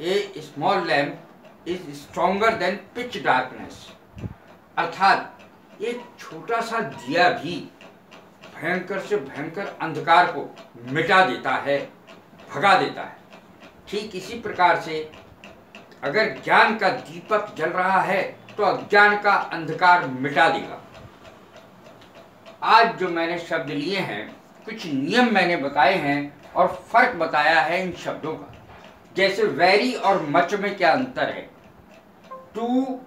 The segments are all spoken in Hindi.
A small lamp is stronger than pitch darkness. अर्थात एक छोटा सा दिया भी भयंकर से भयंकर अंधकार को मिटा देता है, भगा देता है। ठीक इसी प्रकार से अगर ज्ञान का दीपक जल रहा है तो अज्ञान का अंधकार मिटा देगा। आज जो मैंने शब्द लिए हैं, कुछ नियम मैंने बताए हैं और फर्क बताया है इन शब्दों का। जैसे वेरी और मच में क्या अंतर है, टू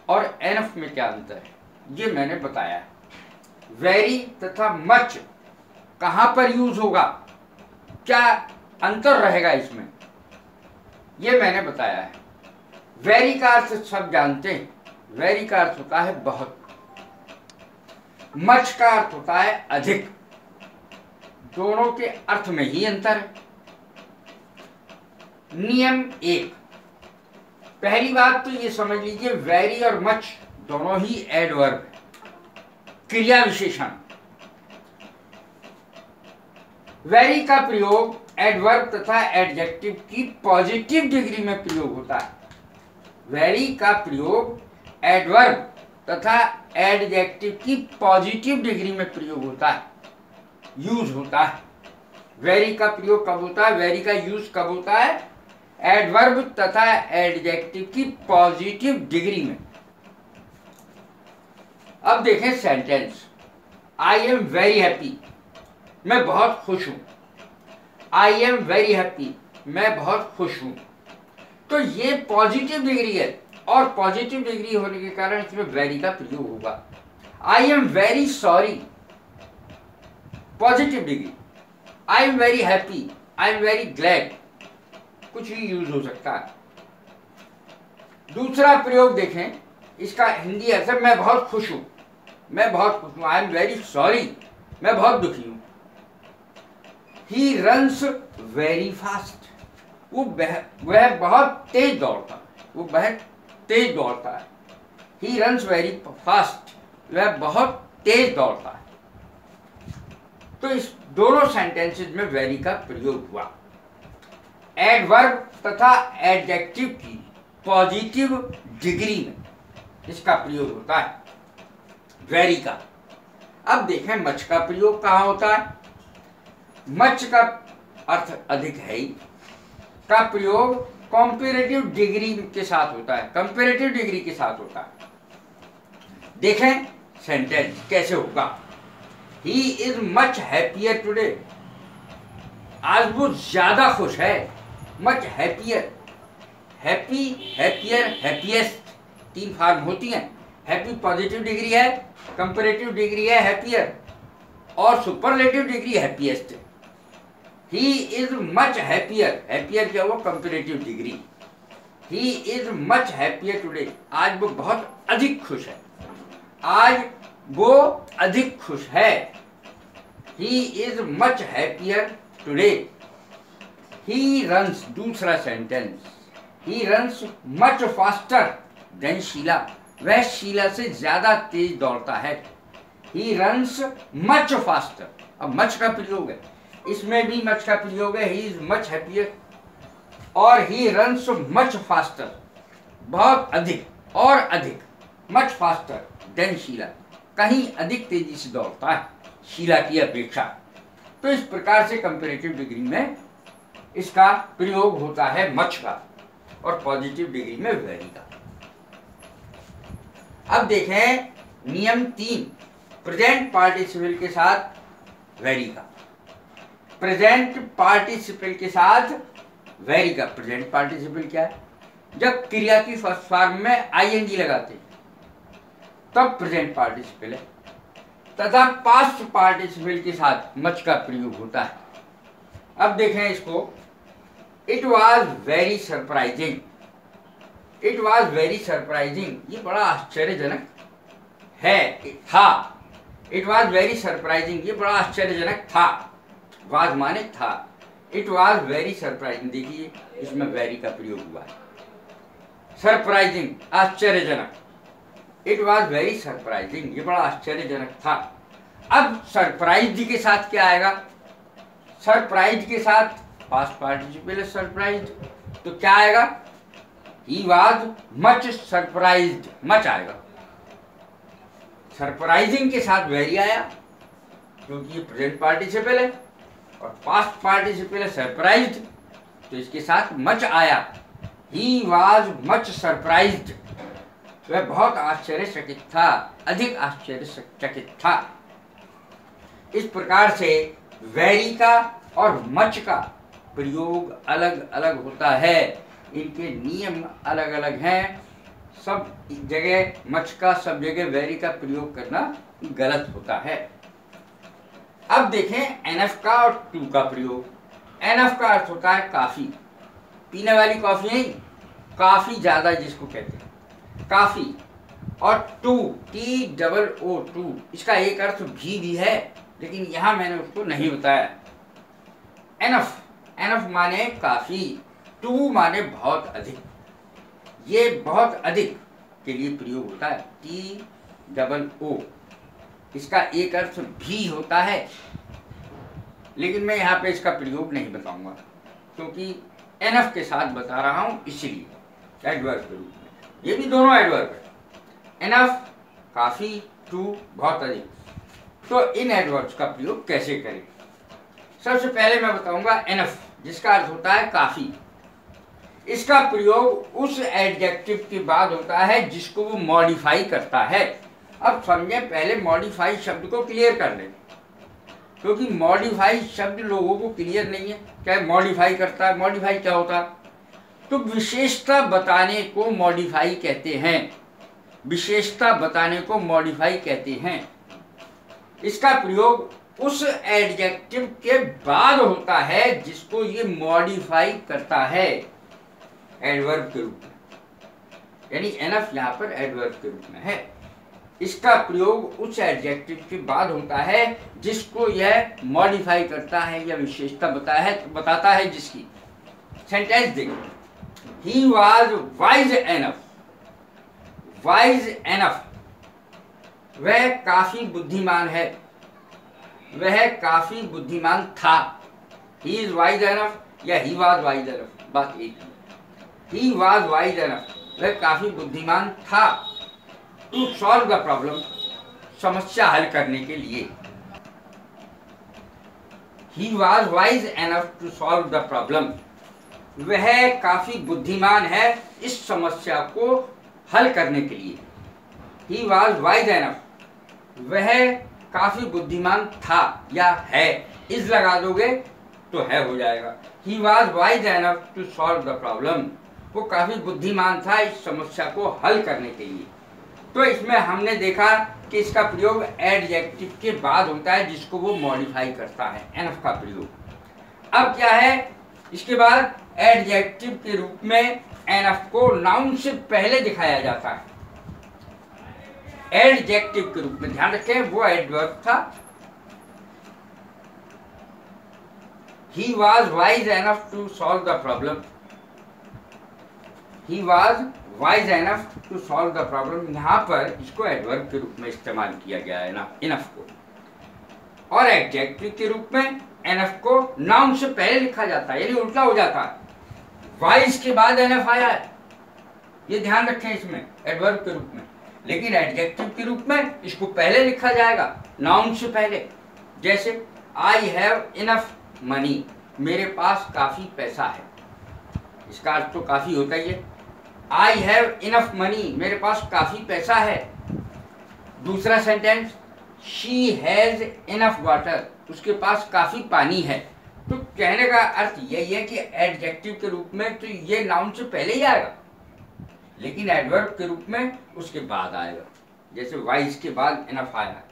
और एनफ में क्या अंतर है, ये मैंने बताया है। वेरी तथा मच कहां पर यूज होगा, क्या अंतर रहेगा इसमें, ये मैंने बताया है। वेरी का अर्थ सब जानते हैं, वेरी का अर्थ होता है बहुत, मच का अर्थ होता है अधिक। दोनों के अर्थ में ही अंतर है। नियम 1, पहली बात तो ये समझ लीजिए, वेरी और मच दोनों ही एडवर्ब है, क्रिया विशेषण। वेरी का प्रयोग एडवर्ब तथा एडजेक्टिव की पॉजिटिव डिग्री में प्रयोग होता है। वेरी का प्रयोग एडवर्ब तथा एडजेक्टिव की पॉजिटिव डिग्री में प्रयोग होता है, यूज होता है। वेरी का प्रयोग कब होता है, वेरी का यूज कब होता है, एडवर्ब तथा एडजेक्टिव की पॉजिटिव डिग्री में। अब देखें sentence, I am very happy, मैं बहुत खुश हूं। आई एम वेरी हैप्पी, मैं बहुत खुश हूं। तो ये पॉजिटिव डिग्री है और पॉजिटिव डिग्री होने के कारण इसमें वेरी का प्रयोग होगा। I am very sorry, positive degree. I am very happy, I am very glad, कुछ भी यूज हो सकता है। दूसरा प्रयोग देखें, इसका हिंदी अर्थ है मैं बहुत खुश हूं, मैं बहुत खुश हूं। आई एम वेरी सॉरी, मैं बहुत दुखी हूं। ही रन्स वेरी फास्ट, वह बहुत तेज दौड़ता है, वो बहुत तेज दौड़ता है। ही रन्स वेरी फास्ट, वह बहुत तेज दौड़ता है। तो इस दोनों सेंटेंसेस में वेरी का प्रयोग हुआ। एडवर्ब तथा एडजेक्टिव की पॉजिटिव डिग्री में इसका प्रयोग होता है, वेरी का। अब देखें मच का प्रयोग कहां होता है। मच का अर्थ अधिक है ही, का प्रयोग कंपैरेटिव डिग्री के साथ होता है, कंपैरेटिव डिग्री के साथ होता है। देखें सेंटेंस कैसे होगा। ही इज मच हैप्पियर टुडे, आज वो ज्यादा खुश है। Much happier, happy, happier, happiest, तीन फॉर्म होती हैं। हैप्पी पॉजिटिव डिग्री है, कंपैरेटिव डिग्री है हैप्पियर, और superlative degree happiest. He is much happier, happier क्या वो comparative degree. He is much happier today, आज वो बहुत अधिक खुश है, आज वो अधिक खुश है। He is much happier today. He runs, दूसरा sentence, he runs much faster than Sheela, वह शीला से ज्यादा तेज दौड़ता है। ही रन्स मच फास्टर, अब मच का प्रयोग है, इसमें भी मच का प्रयोग है। ही इज मच हैप्पियर और ही रन्स मच फास्टर, बहुत अधिक और अधिक, मच फास्टर देन शीला, कहीं अधिक तेजी से दौड़ता है शीला की अपेक्षा। तो इस प्रकार से कंपैरेटिव डिग्री में इसका प्रयोग होता है मच का, और पॉजिटिव डिग्री में वेरी का। अब देखें नियम 3, प्रेजेंट पार्टिसिपल के साथ वेरी का। प्रेजेंट पार्टिसिपल के साथ वेरी का। प्रेजेंट पार्टिसिपल क्या है, जब क्रिया की फर्स्ट फॉर्म में आईएनजी लगाते हैं तब प्रेजेंट पार्टिसिपल है, तथा पास्ट पार्टिसिपल के साथ मच का प्रयोग होता है। अब देखें इसको, it was very surprising, it was very surprising, ये बड़ा आश्चर्यजनक है, था। इट वॉज वेरी सरप्राइजिंग, ये बड़ा आश्चर्यजनक था। वाज माने था, इट वॉज वेरी सरप्राइजिंग, देखिए इसमें वेरी का प्रयोग हुआ है। सरप्राइजिंग, आश्चर्यजनक, इट वॉज वेरी सरप्राइजिंग, ये बड़ा आश्चर्यजनक था। अब सरप्राइज के साथ क्या आएगा, सरप्राइज के साथ पास्ट पार्टिसिपल सरप्राइज, तो क्या आएगा? He was much surprised, much आएगा। सरप्राइजिंग के साथ वेरी आया क्योंकि ये प्रेजेंट पार्टिसिपल है और पास्ट पार्टिसिपल है सरप्राइज्ड, तो इसके साथ मच आया। ही वॉज मच सरप्राइज्ड, वह बहुत आश्चर्यचकित था, अधिक आश्चर्यचकित था। इस प्रकार से वेरी का और मच का प्रयोग अलग अलग होता है, इनके नियम अलग अलग हैं। सब जगह मच का, सब जगह वेरी का प्रयोग करना गलत होता है। अब देखें एनएफ का और टू का प्रयोग। एनएफ का अर्थ होता है काफी, पीने वाली कॉफी नहीं, काफी ज्यादा जिसको कहते हैं काफी। और टू, TOO, इसका एक अर्थ भी है, लेकिन यहां मैंने उसको नहीं बताया। एनफ, एनफ माने काफी, टू माने बहुत अधिक। ये बहुत अधिक के लिए प्रयोग होता है, TOO। इसका एक अर्थ भी होता है, लेकिन मैं यहाँ पे इसका प्रयोग नहीं बताऊंगा क्योंकि एनफ के साथ बता रहा हूं, इसलिए एडवर्ब के रूप में। ये भी दोनों एडवर्ब है, एनफ काफी, टू बहुत अधिक। तो इन एडवर्ब्स का प्रयोग कैसे करें? सबसे पहले मैं बताऊंगा एनफ, जिसका अर्थ होता है काफी। इसका प्रयोग उस एडजेक्टिव के बाद होता है जिसको वो मॉडिफाई करता है। अब समझें, पहले मॉडिफाई शब्द को क्लियर कर लें, क्योंकि मॉडिफाई शब्द लोगों को क्लियर नहीं है। क्या मॉडिफाई करता है? मॉडिफाई क्या होता है? तो विशेषता बताने को मॉडिफाई कहते हैं, विशेषता बताने को मॉडिफाई कहते हैं। इसका प्रयोग उस एडजेक्टिव के बाद होता है जिसको ये मॉडिफाई करता है, एडवर्ब के रूप में। यानी एनफ यहाँ पर एडवर्ब के रूप में है। इसका प्रयोग उस एडजेक्टिव के बाद होता है जिसको यह मॉडिफाई करता है या विशेषता बताता है जिसकी। सेंटेंस देखो, ही was wise enough, wise enough, वह काफी बुद्धिमान है, वह काफी बुद्धिमान था। ही इज वाइज एनफ या ही वॉज वाइज एनफ, बात एक है। ही वॉज वाइज एनफ, वह काफी बुद्धिमान था। टू सॉल्व द प्रॉब्लम, समस्या हल करने के लिए। He was wise enough to solve the problem, वह काफी बुद्धिमान है इस समस्या को हल करने के लिए। ही वॉज वाइज एनफ, वह काफी बुद्धिमान था या है, इस लगा दोगे तो है हो जाएगा। He was wise enough to solve the problem, वो काफी बुद्धिमान था इस समस्या को हल करने के लिए। तो इसमें हमने देखा कि इसका प्रयोग एडजेक्टिव के बाद होता है जिसको वो मॉडिफाई करता है, एनफ का प्रयोग। अब क्या है, इसके बाद एडजेक्टिव के रूप में एनफ को नाउन से पहले दिखाया जाता है। एडजेक्टिव के रूप में, ध्यान रखें वो एडवर्ब था। He was wise enough to solve the problem, he was wise enough to solve the problem. यहाँ पर इसको एडवर्ब के रूप में इस्तेमाल किया गया है ना, इनफ को। और एडजेक्टिव के रूप में एनफ को नाउन से पहले लिखा जाता है, यानी उल्टा हो जाता है। वाइज के बाद एनफ आया है, ये ध्यान रखें इसमें, एडवर्ब के रूप में। लेकिन एडजेक्टिव के रूप में इसको पहले लिखा जाएगा, नाउन से पहले। जैसे आई हैव इनफ मनी, मेरे पास काफी पैसा है, इसका अर्थ तो काफी होता ही है। आई हैव इनफ मनी, मेरे पास काफी पैसा है। दूसरा sentence, she has enough water, उसके पास काफी पानी है। तो कहने का अर्थ यही है कि एडजेक्टिव के रूप में तो ये नाउन से पहले ही आएगा, लेकिन एडवर्ब के रूप में उसके बाद आएगा। जैसे वाइज के बाद इनफ आया है,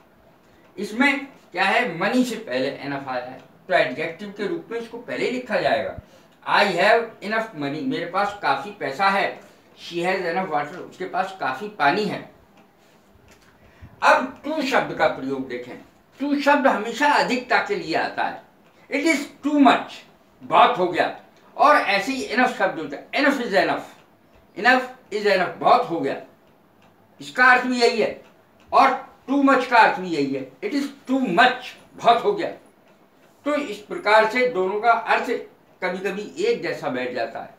इसमें क्या है, मनी से पहले इनफ आया है, तो एडजेक्टिव के रूप में इसको पहले लिखा जाएगा। आई हैव इनफ मनी, मेरे पास काफी पैसा है। शी हैज इनफ वाटर, उसके पास काफी पानी है। अब टू शब्द का प्रयोग देखें। टू शब्द हमेशा अधिकता के लिए आता है। इट इज टू मच, बहुत हो गया। और ऐसे ही इनफ शब्द होता है, enough is enough, enough is enough, बहुत हो गया, इसका अर्थ भी यही है। और टू मच का अर्थ भी यही है, इट इज टू मच, बहुत हो गया। तो इस प्रकार से दोनों का अर्थ कभी कभी एक जैसा बैठ जाता है।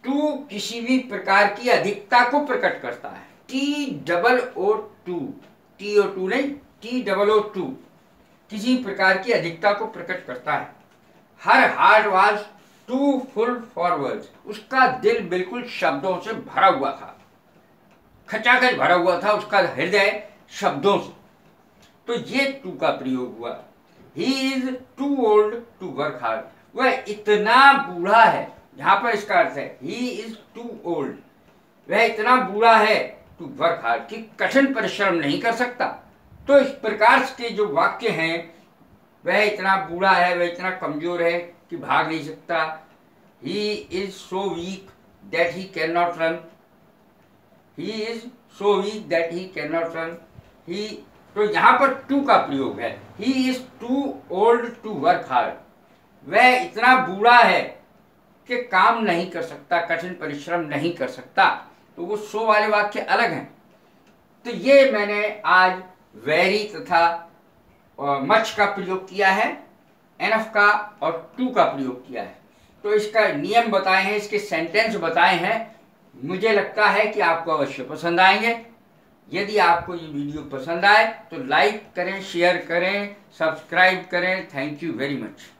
टू किसी भी प्रकार की अधिकता को प्रकट करता है। TOO2, TO2 नहीं, TOO2 किसी प्रकार की अधिकता को प्रकट करता है। Her heart was too full for words, उसका दिल बिल्कुल शब्दों से भरा हुआ था, खचाखच भरा हुआ था उसका हृदय शब्दों से। तो ये टू का प्रयोग हुआ। He is too old to work hard, वह इतना बूढ़ा है, यहां पर इसका अर्थ है ही इज टू ओल्ड, वह इतना बूढ़ा है टू वर्क हार्ड कि कठिन परिश्रम नहीं कर सकता। तो इस प्रकार के जो वाक्य हैं, वह इतना बूढ़ा है, वह इतना कमजोर है कि भाग नहीं सकता। He is so weak that he can not run, he is so weak that he can not run. He, तो यहाँ पर टू का प्रयोग है। He is too old to work hard, वह इतना बूढ़ा है कि काम नहीं कर सकता, कठिन परिश्रम नहीं कर सकता। तो वो सो वाले वाक्य अलग हैं। तो ये मैंने आज वेरी तथा मच का प्रयोग किया है, एनफ का और टू का प्रयोग किया है। तो इसका नियम बताए हैं, इसके सेंटेंस बताए हैं। मुझे लगता है कि आपको अवश्य पसंद आएंगे। यदि आपको ये वीडियो पसंद आए तो लाइक करें, शेयर करें, सब्सक्राइब करें। Thank you very much.